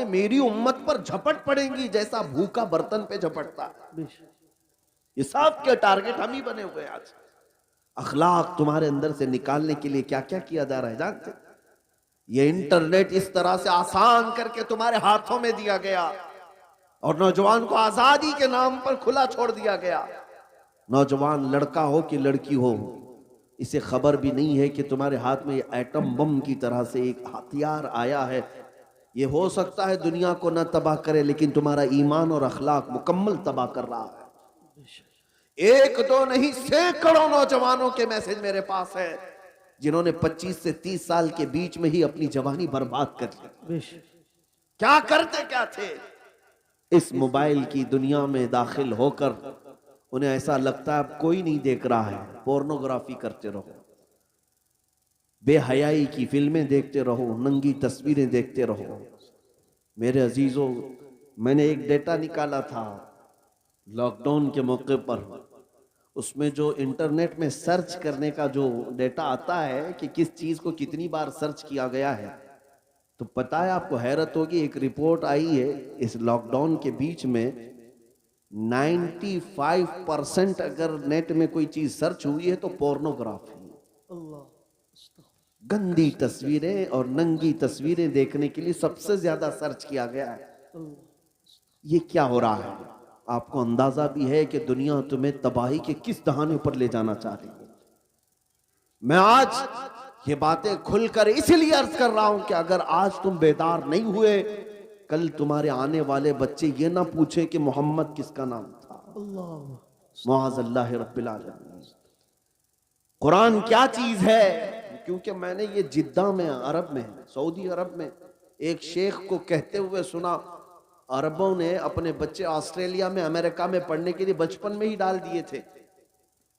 मेरी उम्मत पर झपट पड़ेंगी जैसा भूखा बर्तन पे झपटता है। ये सबके टारगेट हम ही बने हुए हैं आज। अखलाक तुम्हारे अंदर से निकालने के लिए क्या क्या किया जा रहा है जानते? ये इंटरनेट इस तरह से आसान करके तुम्हारे हाथों में दिया गया और नौजवान को आजादी के नाम पर खुला छोड़ दिया गया। नौजवान लड़का हो कि लड़की हो, इसे खबर भी नहीं है कि तुम्हारे हाथ में एटम बम की तरह से एक हथियार आया है। ये हो सकता है दुनिया को न तबाह करे, लेकिन तुम्हारा ईमान और अखलाक मुकम्मल तबाह कर रहा है। एक दो नहीं, सैकड़ों नौजवानों के मैसेज मेरे पास है जिन्होंने 25 से 30 साल के बीच में ही अपनी जवानी बर्बाद कर ली। क्या करते क्या थे? इस मोबाइल की दुनिया में दाखिल होकर उन्हें ऐसा लगता है अब कोई नहीं देख रहा है, पोर्नोग्राफी करते रहो, बेहयाई की फिल्में देखते रहो, नंगी तस्वीरें देखते रहो। मेरे अजीजों, मैंने एक डेटा निकाला था लॉकडाउन के मौके पर। उसमें जो इंटरनेट में सर्च करने का जो डेटा आता है कि किस चीज को कितनी बार सर्च किया गया है, तो पता है आपको, हैरत होगी, एक रिपोर्ट आई है इस लॉकडाउन के बीच में 95% अगर नेट में कोई चीज सर्च हुई है तो पोर्नोग्राफी, गंदी तस्वीरें और नंगी तस्वीरें देखने के लिए सबसे ज्यादा सर्च किया गया है। ये क्या हो रहा है? आपको अंदाजा भी है कि दुनिया तुम्हें तबाही के किस दहाने पर ले जाना चाह रही है। मैं आज ये बातें खुलकर इसलिए अर्ज कर रहा हूं कि अगर आज तुम बेदार नहीं हुए, कल तुम्हारे आने वाले बच्चे ये ना पूछे कि मोहम्मद किसका नाम था। मुआज़ल्लाह रब्बिल आलमीन। कुरान क्या चीज है? क्योंकि मैंने ये जिद्दा में, अरब में, सऊदी अरब में एक शेख को कहते हुए सुना, अरबों ने अपने बच्चे ऑस्ट्रेलिया में, अमेरिका में पढ़ने के लिए बचपन में ही डाल दिए थे,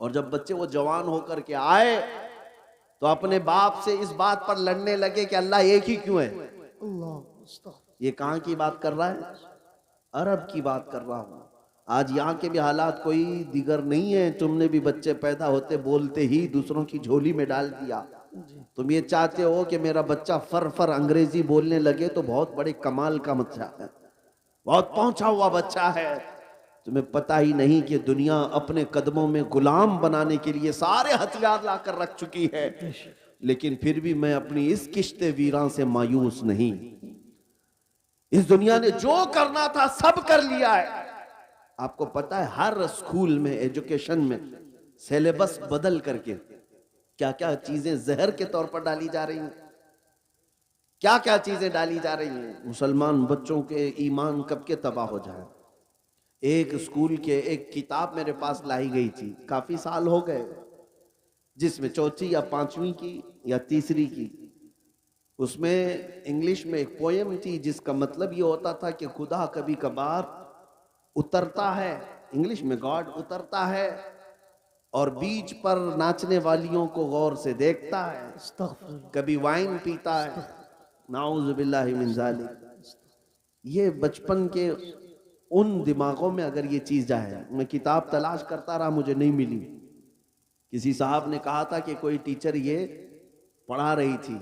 और जब बच्चे वो जवान होकर के आए तो अपने बाप से इस बात पर लड़ने लगे कि अल्लाह एक ही क्यों है। ये कहां की बात कर रहा है? अरब की बात कर रहा हूं। आज यहाँ के भी हालात कोई दिगर नहीं है। तुमने भी बच्चे पैदा होते बोलते ही दूसरों की झोली में डाल दिया। तुम ये चाहते हो कि मेरा बच्चा फर फर अंग्रेजी बोलने लगे तो बहुत बड़े कमाल का बच्चा है, बहुत पहुंचा हुआ बच्चा है। तुम्हें पता ही नहीं कि दुनिया अपने कदमों में गुलाम बनाने के लिए सारे हथियार लाकर रख चुकी है, लेकिन फिर भी मैं अपनी इस किश्ते वीरान से मायूस नहीं। इस दुनिया ने जो करना था सब कर लिया है। आपको पता है हर स्कूल में, एजुकेशन में सिलेबस बदल करके क्या क्या चीजें जहर के तौर पर डाली जा रही हैं, क्या क्या चीजें डाली जा रही हैं। मुसलमान बच्चों के ईमान कब के तबाह हो जाए। एक स्कूल के एक किताब मेरे पास लाई गई थी, काफी साल हो गए, जिसमें चौथी या पांचवी की या तीसरी की, उसमें इंग्लिश में एक पोएम थी जिसका मतलब ये होता था कि खुदा कभी कभार उतरता है, इंग्लिश में गॉड उतरता है और बीच पर नाचने वालियों को गौर से देखता है, कभी वाइन पीता है, नाउज़ बिल्लाहि मिन ज़ालिक। ये बचपन के उन दिमागों में अगर ये चीज जाए, मैं किताब तलाश करता रहा, मुझे नहीं मिली। किसी साहब ने कहा था कि कोई टीचर ये पढ़ा रही थी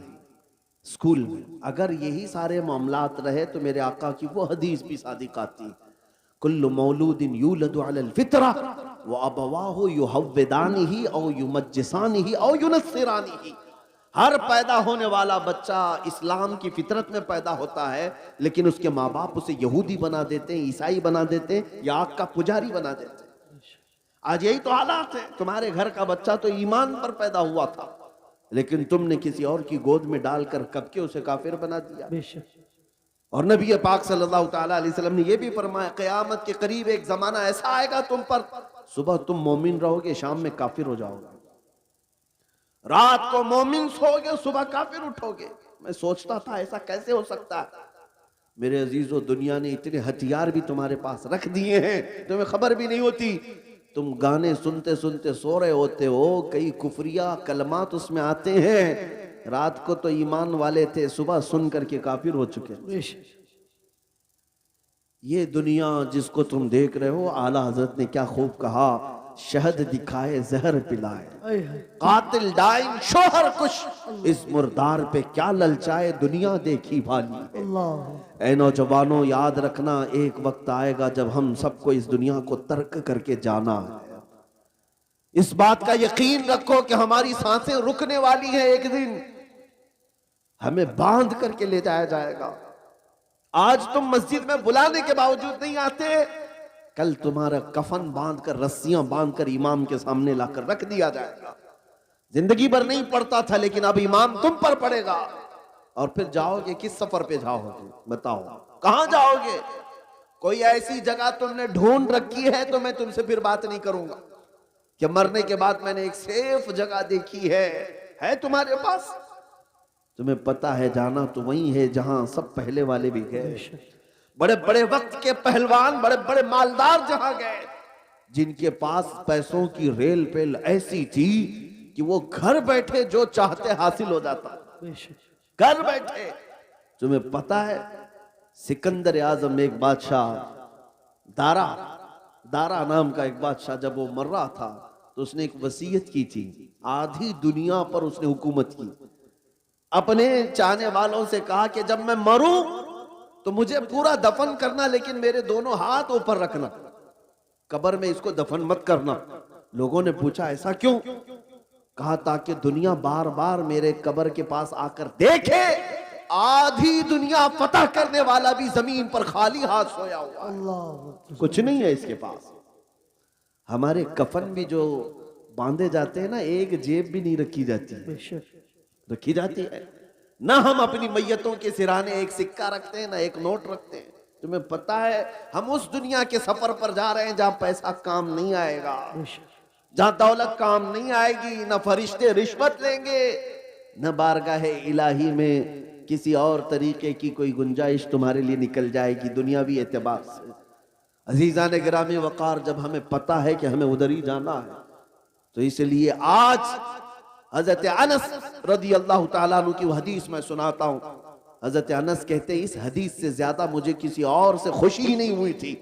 स्कूल में। अगर यही सारे मामलात रहे तो मेरे आका की वो हदीस भी सादिक आती, कुल्लु मौलूदिन यूलदु अलल फितरा व अबवाहु युहव्विदानिही औ युमज्जिसानिही औ युनस्सिरानिही। हर पैदा होने वाला बच्चा इस्लाम की फितरत में पैदा होता है, लेकिन उसके माँ बाप उसे यहूदी बना देते हैं, ईसाई बना देते हैं, या आग का पुजारी बना देते हैं। आज यही तो हालात है। तुम्हारे घर का बच्चा तो ईमान पर पैदा हुआ था, लेकिन तुमने किसी और की गोद में डालकर कब के उसे काफिर बना दिया। और नबी पाक सल्लल्लाहु ताला अलैहि वसल्लम ने यह भी फरमाया, क़यामत के करीब एक जमाना ऐसा आएगा तुम पर, सुबह तुम मोमिन रहोगे, शाम में काफिर हो जाओगे। रात को मोमिन सोओगे, सुबह काफिर उठोगे। मैं सोचता था ऐसा कैसे हो सकता है। मेरे अजीजों, दुनिया ने इतने हथियार भी तुम्हारे पास रख दिए हैं, तुम्हें खबर भी नहीं होती। तुम गाने सुनते सुनते सो रहे होते हो, कई कुफरिया कलमात उसमें आते हैं। रात को तो ईमान वाले थे, सुबह सुन करके काफिर हो चुके। ये दुनिया जिसको तुम देख रहे हो, आला हजरत ने क्या खूब कहा, शहद दिखाए जहर पिलाए, कातिल डाइन शोहर कुश, इस मुर्दार पे क्या ललचाए, दुनिया देखी भाली है। ऐ नौजवानों याद रखना, एक वक्त आएगा जब हम सबको इस दुनिया को तर्क करके जाना है। इस बात का यकीन रखो कि हमारी सांसें रुकने वाली हैं, एक दिन हमें बांध करके ले जाया जाएगा। आज तुम मस्जिद में बुलाने के बावजूद नहीं आते, कल तुम्हारा कफन बांधकर, रस्सियां बांधकर इमाम के सामने लाकर रख दिया जाएगा। जिंदगी भर नहीं पड़ता था, लेकिन अब इमाम तुम पर पड़ेगा। और फिर जाओगे, किस सफर पे जाओगे बताओ, कहां जाओगे? कोई ऐसी जगह तुमने ढूंढ रखी है तो मैं तुमसे फिर बात नहीं करूंगा कि मरने के बाद मैंने एक सेफ जगह देखी है तुम्हारे पास? तुम्हें पता है जाना तो वही है जहां सब पहले वाले भी गए, बड़े बड़े वक्त के पहलवान, बड़े बड़े मालदार जहां गए, जिनके पास पैसों की रेल पेल ऐसी थी कि वो घर बैठे जो चाहते हासिल हो जाता, घर बैठे। तुम्हें पता है सिकंदर आजम एक बादशाह, दारा नाम का एक बादशाह, जब वो मर रहा था तो उसने एक वसीयत की थी, आधी दुनिया पर उसने हुकूमत की। अपने चाहने वालों से कहा कि जब मैं मरूं तो मुझे पूरा दफन करना, लेकिन मेरे दोनों हाथ ऊपर रखना, कब्र में इसको दफन मत करना। लोगों ने पूछा ऐसा क्यों? कहा ताकि दुनिया बार बार मेरे कब्र के पास आकर देखे, आधी दुनिया फतह करने वाला भी जमीन पर खाली हाथ सोया हुआ है, कुछ नहीं है इसके पास। हमारे कफन भी जो बांधे जाते हैं ना, एक जेब भी नहीं रखी जाती, रखी जाती है ना। हम अपनी मैयतों के सिराने एक सिक्का रखते हैं ना एक नोट रखते हैं। तुम्हें पता है हम उस दुनिया के सफर पर जा रहे हैं जहां पैसा काम नहीं आएगा, जहां दौलत काम नहीं आएगी, न फरिश्ते रिश्वत लेंगे, न बारगाह इलाही में किसी और तरीके की कोई गुंजाइश तुम्हारे लिए निकल जाएगी दुनियावी एतबार से। अजीजान गिरामी वकार, जब हमें पता है कि हमें उधर ही जाना है, तो इसलिए आज हजरत अनस रदी अल्लाह ताला अन्हु की हदीस मैं सुनाता हूं। हजरत अनस कहते हैं इस हदीस से ज्यादा मुझे किसी और से खुशी ही नहीं हुई थी।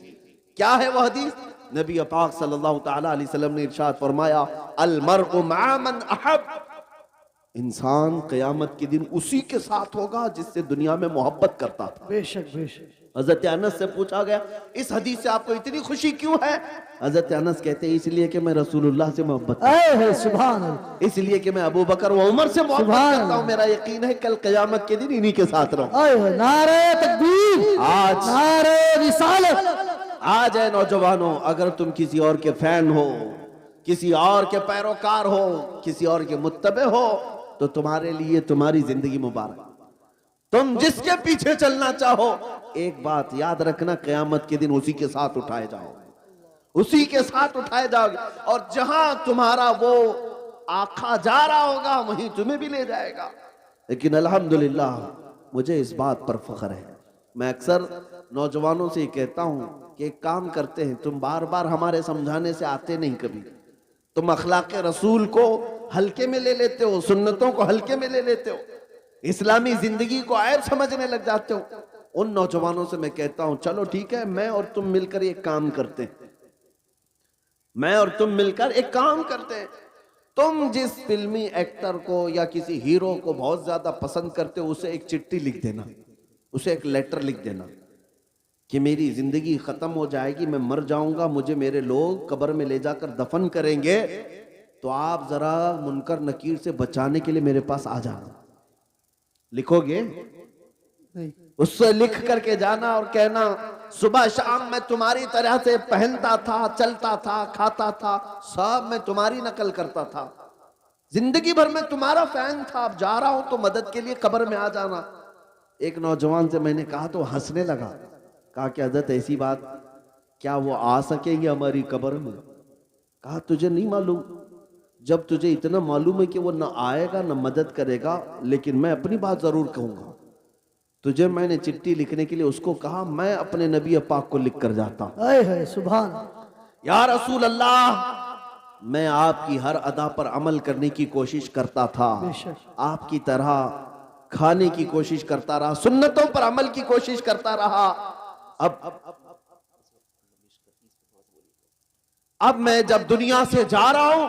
क्या है वह हदीस? नबी पाक सल्लल्लाहु ताला अलैहि वसल्लम ने इरशाद फरमाया, अल मर्उ मअ मन अहब, इंसान क़यामत के दिन उसी के साथ होगा जिससे दुनिया में मोहब्बत करता था। बेशक बेशक। हजरत अनस से पूछा गया इस हदीस से आपको इतनी खुशी क्यों है? हजरत अनस कहते हैं इसलिए कि मैं रसूलुल्लाह से मोहब्बत, सुभान अल्लाह, इसलिए कि मैं अबू बकर व उमर से मोहब्बत करता हूं, मेरा यकीन है कल क़यामत के दिन इन्हीं के साथ रहूं। नारे तकबीर, आज नारे रिसालत। आज है नौजवानों, अगर तुम किसी और के फैन हो, किसी और के पैरोकार हो, किसी और के मुत्तबे हो, तो तुम्हारे लिए तुम्हारी जिंदगी मुबारक। तुम जिसके पीछे चलना चाहो, एक बात याद रखना, क़यामत के दिन उसी के साथ उठाए जाओगे, उसी के साथ उठाए जाओगे, और जहां तुम्हारा वो आका जा रहा होगा वहीं तुम्हें भी ले जाएगा। लेकिन अल्हम्दुलिल्लाह मुझे इस बात पर फख्र है। मैं अक्सर नौजवानों से कहता हूं कि एक काम करते हैं, तुम बार बार हमारे समझाने से आते नहीं, कभी तुम अखलाक रसूल को हल्के में ले लेते हो, सुन्नतों को हल्के में ले लेते हो, इस्लामी जिंदगी को ऐब समझने लग जाते हो। उन नौजवानों से मैं कहता हूं चलो ठीक है, मैं और तुम मिलकर एक काम करते हैं, मैं और तुम मिलकर एक काम करते हैं। तुम जिस फिल्मी एक्टर को या किसी हीरो को बहुत ज्यादा पसंद करते हो, उसे एक चिट्ठी लिख देना, उसे एक लेटर लिख देना कि मेरी जिंदगी खत्म हो जाएगी, मैं मर जाऊंगा, मुझे मेरे लोग कब्र में ले जाकर दफन करेंगे, तो आप जरा मुनकर नकीर से बचाने के लिए मेरे पास आ जाना। लिखोगे? उससे लिख करके जाना और कहना सुबह शाम मैं तुम्हारी तरह से पहनता था, चलता था, खाता था, सब मैं तुम्हारी नकल करता था, जिंदगी भर मैं तुम्हारा फैन था, अब जा रहा हूं तो मदद के लिए कब्र में आ जाना। एक नौजवान से मैंने कहा तो हंसने लगा, कहा कि हज़रत ऐसी बात, क्या वो आ सकेंगे हमारी कब्र में? कहा तुझे नहीं मालूम, जब तुझे इतना मालूम है कि वो ना आएगा ना मदद करेगा, लेकिन मैं अपनी बात जरूर कहूंगा। तुझे मैंने चिट्ठी लिखने के लिए उसको कहा, मैं अपने नबी पाक को लिख कर जाता हूं, सुभान या रसूल अल्लाह, मैं आपकी हर अदा पर अमल करने की कोशिश करता था, आपकी तरह खाने की कोशिश करता रहा, सुन्नतों पर अमल की कोशिश करता रहा। अब मैं जब दुनिया से जा रहा हूं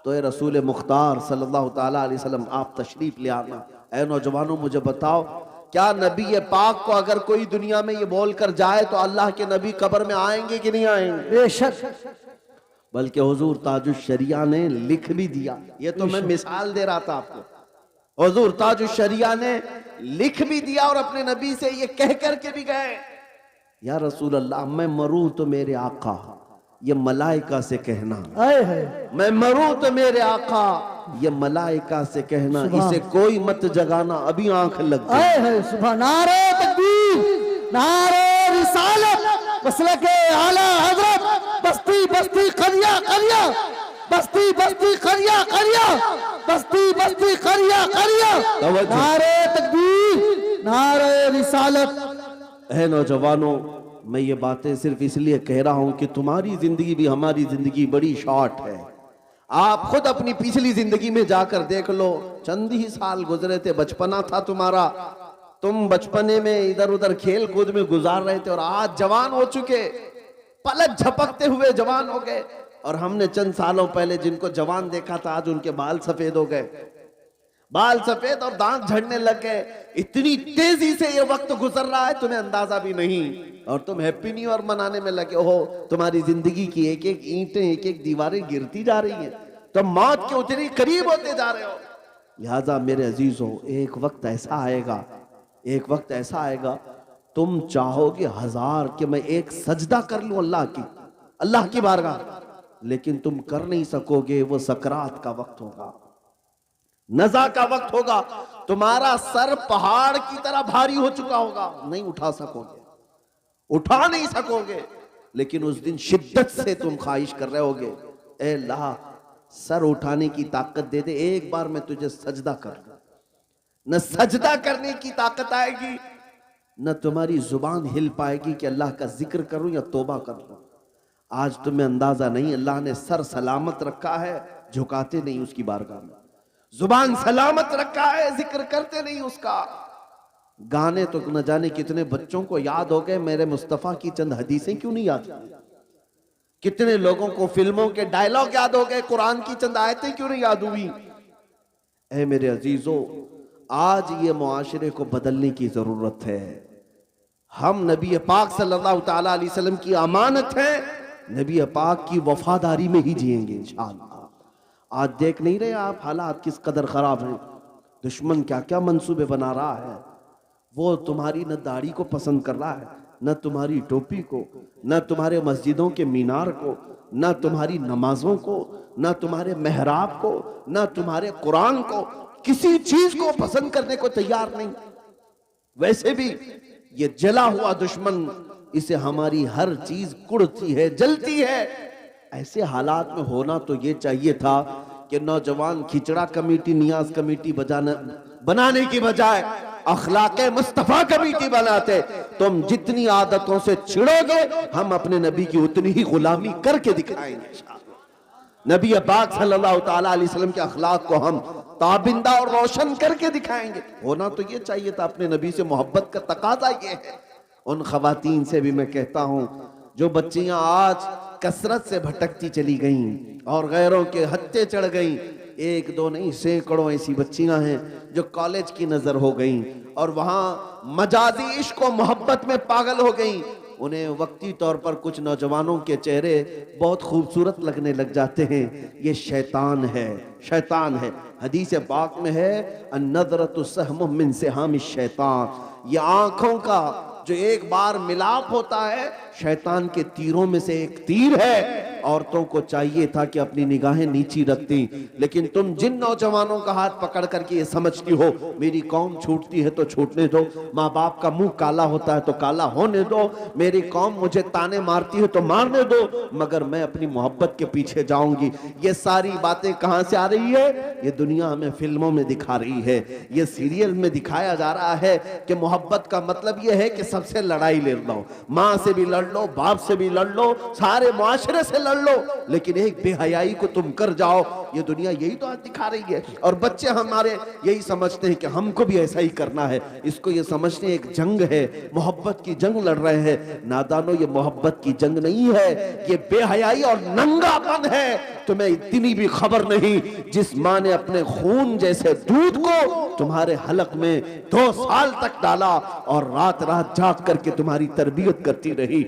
तो ए रसूल मुख्तार सल्लल्लाहु ताला अलैहि वसल्लम आप तशरीफ ले आना। ऐ नौजवानों मुझे बताओ, क्या नबी पाक को अगर कोई दुनिया में ये बोल कर जाए तो अल्लाह के नबी कब्र में आएंगे कि नहीं आएंगे? बेशक। बल्कि हुजूर ताजुश शरिया ने लिख भी दिया। ये तो मैं मिसाल दे रहा था आपको। हुजूर ताजुश शरिया ने लिख भी दिया और अपने नबी से ये कह करके भी गए, या रसूल अल्लाह मैं मरूं तो मेरे आका, ये मलाइका से कहना, आए है मैं मरूं तो मेरे आका, ये मलाइका से कहना, इसे कोई मत जगाना, अभी आंख लग गई। आए है सुबह। नारे तकबीर, नारे रिसालत, मसलके आला हजरत, बस्ती बस्ती करिया करिया, बस्ती बस्ती करिया करिया, बस्ती बस्ती करिया करिया। नारे तकबीर, नारे रिसालत। है नौजवानों, मैं ये बातें सिर्फ इसलिए कह रहा हूं कि तुम्हारी जिंदगी भी हमारी जिंदगी बड़ी शॉर्ट है। आप खुद अपनी पिछली जिंदगी में जाकर देख लो, चंद ही साल गुजरे थे, बचपना था तुम्हारा, तुम बचपने में इधर उधर खेल कूद में गुजार रहे थे और आज जवान हो चुके, पलक झपकते हुए जवान हो गए। और हमने चंद सालों पहले जिनको जवान देखा था आज उनके बाल सफेद हो गए, बाल सफेद और दांत झड़ने लग गए। इतनी तेजी से ये वक्त गुजर रहा है तुम्हें अंदाजा भी नहीं, और तुम हैप्पी न्यू ईयर मनाने में लगे हो। तुम्हारी जिंदगी की एक एक ईंटें, एक एक दीवारें गिरती जा रही हैं, तुम मौत के उतनी करीब होते जा रहे हो। लिहाजा मेरे अजीजों, एक वक्त ऐसा आएगा, एक वक्त ऐसा आएगा तुम चाहोगे हजार कि मैं एक सजदा कर लूं अल्लाह की बारगाह, लेकिन तुम कर नहीं सकोगे। वो सकरात का वक्त होगा, नज़ा का वक्त होगा, तुम्हारा सर पहाड़ की तरह भारी हो चुका होगा, नहीं उठा सकोगे, उठा नहीं सकोगे। लेकिन उस दिन शिद्दत से तुम ख्वाहिश कर रहे होगे, ए अल्लाह सर उठाने की ताकत दे दे, एक बार मैं तुझे सजदा कर लूं। न सजदा करने की ताकत आएगी, न तुम्हारी जुबान हिल पाएगी कि अल्लाह का जिक्र करूं या तौबा कर लूं। आज तुम्हें अंदाजा नहीं, अल्लाह ने सर सलामत रखा है, झुकाते नहीं उसकी बारगाह में, जुबान सलामत रखा है, जिक्र करते नहीं उसका। गाने तो न जाने कितने बच्चों को याद हो गए, मेरे मुस्तफा की चंद हदीसें क्यों नहीं याद? कितने लोगों को फिल्मों के डायलॉग याद हो गए, कुरान की चंद आयतें क्यों नहीं याद हुई? ऐ मेरे अजीजों, आज ये मुआशरे को बदलने की जरूरत है। हम नबी पाक सल्लल्लाहु ताला अलैहि वसल्लम की अमानत है, नबी पाक की वफादारी में ही जिएंगे इंशाअल्लाह। आज देख नहीं रहे आप हालात किस कदर खराब हैं, दुश्मन क्या क्या मंसूबे बना रहा है। वो तुम्हारी न दाढ़ी को पसंद कर रहा है, न तुम्हारी टोपी को, न तुम्हारे मस्जिदों के मीनार को, न तुम्हारी नमाजों को, न तुम्हारे मेहराब को, न तुम्हारे कुरान को, किसी चीज को पसंद करने को तैयार नहीं। वैसे भी ये जला हुआ दुश्मन, इसे हमारी हर चीज कुड़ती है, जलती है। ऐसे हालात में होना तो ये चाहिए था कि नौजवान खिचड़ा कमेटी, नियाज कमेटी बनाने की बजाय अखलाके मुस्तफा कमेटी बनाते। तुम जितनी आदतों से छिड़ोगे, हम अपने नबी की उतनी ही गुलामी करके दिखाएंगे। नबी पाक सल्लल्लाहु ताला अलैहि वसल्लम के अखलाक को हम ताबिंदा और रोशन करके दिखाएंगे। होना तो ये चाहिए था, अपने नबी से मोहब्बत का तकाजा ये है। उन खवातीन से भी मैं कहता हूं जो बच्चियां आज कसरत से भटकती चली गईं और गैरों के हत्थे चढ़ गईं, एक दो नहीं सैकड़ों ऐसी बच्चियां हैं जो कॉलेज की नजर हो गईं और वहां मजाजी इश्क और मोहब्बत में पागल हो गईं। उन्हें वक्ती तौर पर कुछ नौजवानों के चेहरे बहुत खूबसूरत लगने लग जाते हैं। ये शैतान है, शैतान है। हदीस पाक में है अन्नज़रतु सहमुम मिन सिहामिश शैतान, ये आंखों का जो एक बार मिलाप होता है शैतान के तीरों में से एक तीर है। औरतों को चाहिए था कि अपनी निगाहें नीची रखती, लेकिन तुम जिन नौजवानों का हाथ पकड़ करके ये समझती हो मेरी कौम छूटती है तो छूटने दो, माँ बाप का मुंह काला होता है तो काला होने दो, मेरी कौम मुझे ताने मारती है तो मारने दो, मगर मैं अपनी मोहब्बत के पीछे जाऊंगी। ये सारी बातें कहां से आ रही है? ये दुनिया हमें फिल्मों में दिखा रही है, ये सीरियल में दिखाया जा रहा है कि मोहब्बत का मतलब ये है कि सबसे लड़ाई ले लो, माँ से भी लड़ लो, बाप से भी लड़ लो, सारे मुआशरे से लड़ लड़ लो, लेकिन एक बेहयाई को तुम कर जाओ, ये दुनिया यही तो आज दिखा रही है। और बच्चे हमारे यही समझते हैं कि हमको भी ऐसा ही करना है, इसको ये समझते हैं एक जंग है, मोहब्बत की जंग लड़ रहे हैं। नादानो, ये मोहब्बत की जंग नहीं है, ये बेहयाई और नंगापन है। तुम्हें इतनी भी खबर नहीं, जिस माँ ने अपने खून जैसे दूध को तुम्हारे हलक में 2 साल तक डाला और रात रात जाग करके तुम्हारी तरबियत करती रही,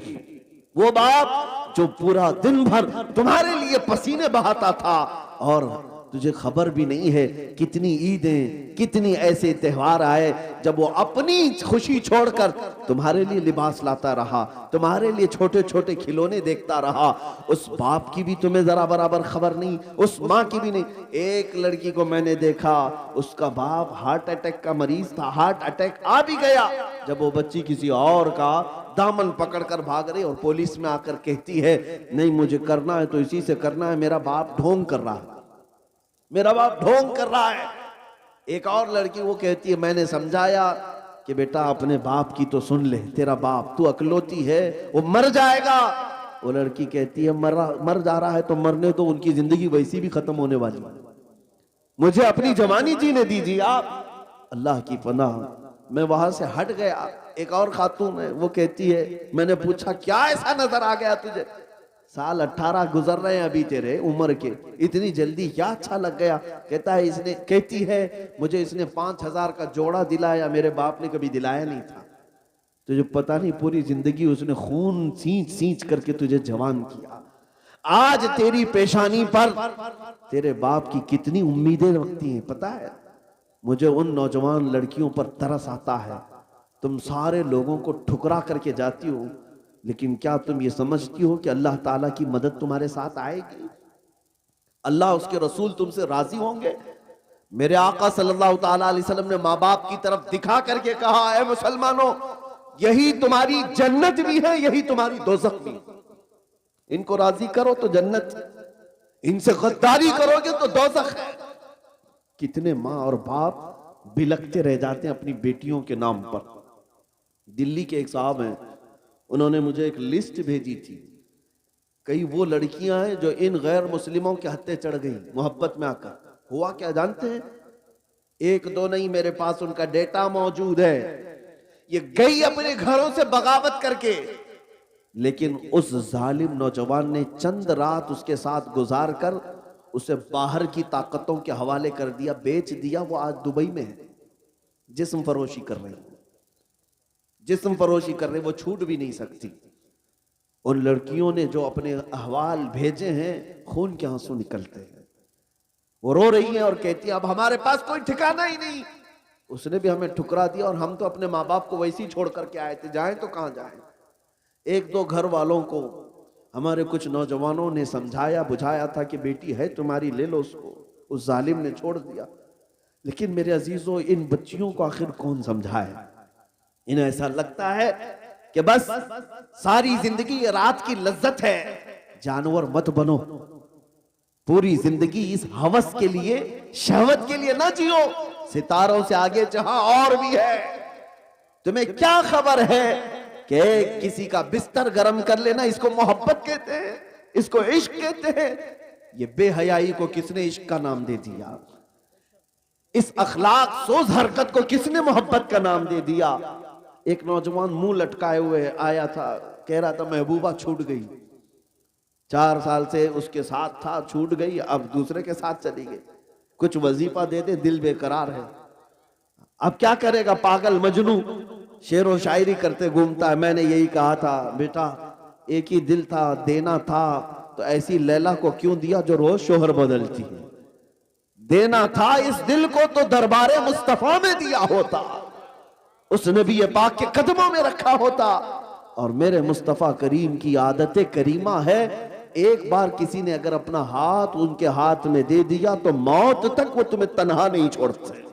वो बाप जो पूरा दिन भर तुम्हारे लिए पसीने बहाता था, और तुझे खबर भी नहीं है कितनी ईदें, कितनी ऐसे त्योहार आए जब वो अपनी खुशी छोड़कर तुम्हारे लिए लिबास लाता रहा, तुम्हारे लिए छोटे छोटे खिलौने देखता रहा। उस बाप की भी तुम्हें जरा बराबर खबर नहीं, उस माँ की भी नहीं। एक लड़की को मैंने देखा, उसका बाप हार्ट अटैक का मरीज था, हार्ट अटैक आ भी गया, जब वो बच्ची किसी और का दामन पकड़कर भाग रही और पुलिस में आकर कहती है नहीं मुझे करना है तो इसी से करना है, मेरा बाप ढोंग कर रहा है, मेरा बाप ढोंग कर रहा है। एक और लड़की वो कहती है मैंने समझाया कि बेटा अपने बाप की तो सुन ले, तेरा बाप तू अकलौती है, वो मर जाएगा। वो लड़की कहती है मर जा रहा है तो मरने तो, उनकी जिंदगी वैसी भी खत्म होने वाली है, मुझे अपनी जवानी जीने दीजिए आप। अल्लाह की पनाह, मैं वहां से हट गया। एक और खातून है, वो कहती है मैंने पूछा क्या ऐसा नजर आ गया तुझे, साल 18 गुजर रहे हैं अभी तेरे उम्र के, इतनी जल्दी क्या अच्छा लग गया। कहता है इसने, कहती है मुझे इसने 5000 का जोड़ा दिलाया, मेरे बाप ने कभी दिलाया नहीं था। तुझे पता नहीं पूरी जिंदगी उसने खून सींच सींच करके तुझे जवान किया। आज तेरी पेशानी पर तेरे बाप की कितनी उम्मीदें रखती हैं पता है। मुझे उन नौजवान लड़कियों पर तरस आता है, तुम सारे लोगों को ठुकरा करके जाती हो, लेकिन क्या तुम ये समझती हो कि अल्लाह ताला की मदद तुम्हारे साथ आएगी, अल्लाह उसके रसूल तुमसे राजी होंगे। मेरे आका सल्लल्लाहु ताला अलैहि वसल्लम ने माँ बाप की तरफ दिखा करके कहा, ऐ मुसलमानों यही तुम्हारी जन्नत भी है, यही तुम्हारी दोज़ख भी। इनको राजी करो तो जन्नत, इनसे गद्दारी करोगे तो दोज़ख है। कितने माँ और बाप बिलखते रह जाते हैं अपनी बेटियों के नाम पर। दिल्ली के एक साहब हैं, उन्होंने मुझे एक लिस्ट भेजी थी, कई वो लड़कियां हैं जो इन गैर मुस्लिमों के हत्थे चढ़ गई मोहब्बत में आकर। हुआ क्या जानते हैं, एक दो नहीं, मेरे पास उनका डेटा मौजूद है। ये गई अपने घरों से बगावत करके, लेकिन उस जालिम नौजवान ने चंद रात उसके साथ गुजार कर उसे बाहर की ताकतों के हवाले कर दिया, बेच दिया। वो आज दुबई में है, जिस्म फरोशी कर रही, जिस्म फरोशी कर रहे, वो छूट भी नहीं सकती। उन लड़कियों ने जो अपने अहवाल भेजे हैं, खून के आंसू निकलते हैं। वो रो रही हैं और कहती है अब हमारे पास कोई ठिकाना ही नहीं, उसने भी हमें ठुकरा दिया और हम तो अपने माँ बाप को वैसे ही छोड़ करके आए थे, जाएं तो कहां जाएं। एक दो घर वालों को हमारे कुछ नौजवानों ने समझाया बुझाया था कि बेटी है तुम्हारी, ले लो उसको, उस जालिम ने छोड़ दिया। लेकिन मेरे अजीजों, इन बच्चियों को आखिर कौन समझाए। इन्हें ऐसा लगता है कि बस सारी जिंदगी रात की लज्जत है। जानवर मत बनो, पूरी जिंदगी इस हवस के लिए, शहवत के लिए ना जियो। सितारों से आगे जहां और भी है। तुम्हें क्या खबर है कि किसी का बिस्तर गर्म कर लेना, इसको मोहब्बत कहते हैं, इसको इश्क कहते हैं। ये बेहयाई को किसने इश्क का नाम दे दिया, इस अखलाक सोज हरकत को किसने मोहब्बत का नाम दे दिया। एक नौजवान मुंह लटकाए हुए आया था, कह रहा था महबूबा छूट गई, 4 साल से उसके साथ था, छूट गई, अब दूसरे के साथ चली गई। कुछ वजीफा दे दे, दिल बेकरार है। अब क्या करेगा पागल मजनू, शेर व शायरी करते घूमता है। मैंने यही कहा था बेटा, एक ही दिल था, देना था तो ऐसी लैला को क्यों दिया जो रोज शोहर बदलती है। देना था इस दिल को तो दरबारे मुस्तफा में दिया होता, उस नबी पाक के कदमों में रखा होता। और मेरे मुस्तफा करीम की आदत करीमा है, एक बार किसी ने अगर अपना हाथ उनके हाथ में दे दिया तो मौत तक वो तुम्हें तन्हा नहीं छोड़ते,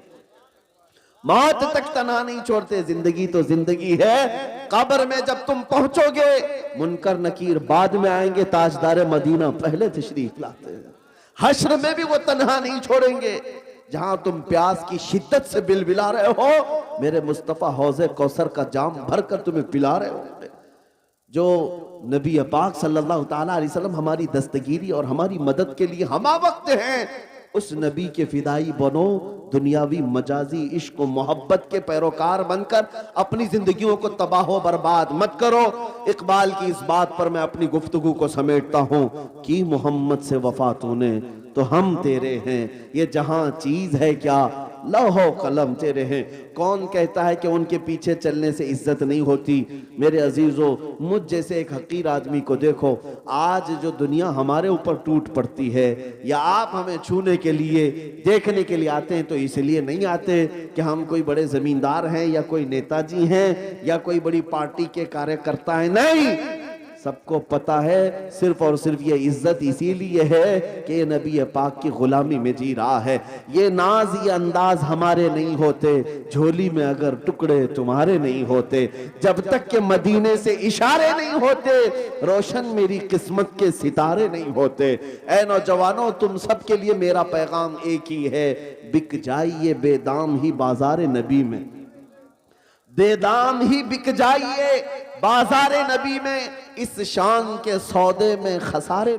मौत तक तन्हा नहीं छोड़ते। जिंदगी तो जिंदगी है। कब्र में जब तुम पहुंचोगे, मुनकर नकीर बाद में आएंगे, ताजदार मदीना पहले तशरीफ लाते हैं। हश्र में भी वो तन्हा नहीं छोड़ेंगे। जहां तुम प्यास की शिद्दत से बिलबिला रहे हो, मेरे मुस्तफा हौजे कौसर का जाम भरकर तुम्हें पिला रहे होंगे। जो नबी पाक सल्लल्लाहु ताला अलैहि वसल्लम हमारी दस्तगीरी और हमारी मदद के लिए हमा वक्त हैं, उस नबी के फिदाई बनो, दुनियावी मजाजी इश्क और मोहब्बत के पैरोकार बनकर अपनी जिंदगियों को तबाह बर्बाद मत करो। इकबाल की इस बात पर मैं अपनी गुफ्तगू को समेटता हूँ कि मोहम्मद से वफा तूने तो हम तेरे हैं, ये जहां चीज है क्या लौहो कलम तेरे हैं। कौन कहता है कि उनके पीछे चलने से इज्जत नहीं होती? मेरे अजीजों, मुझ जैसे एक हकीर आदमी को देखो, आज जो दुनिया हमारे ऊपर टूट पड़ती है या आप हमें छूने के लिए देखने के लिए आते हैं तो इसलिए नहीं आते कि हम कोई बड़े जमींदार हैं या कोई नेताजी हैं या कोई बड़ी पार्टी के कार्यकर्ता हैं, नहीं। सबको पता है सिर्फ और सिर्फ ये इज्जत इसीलिए है कि ये नबी पाक की गुलामी में जी रहा है। ये नाज ये अंदाज हमारे नहीं होते, झोली में अगर टुकड़े तुम्हारे नहीं होते, जब तक के मदीने से इशारे नहीं होते, रोशन मेरी किस्मत के सितारे नहीं होते। ऐ नौजवानों, तुम सब के लिए मेरा पैगाम एक ही है, बिक जाइए बेदाम ही बाजार नबी में, बेदाम ही बिक जाइए बाजार नबी में, इस शान के सौदे में खसारे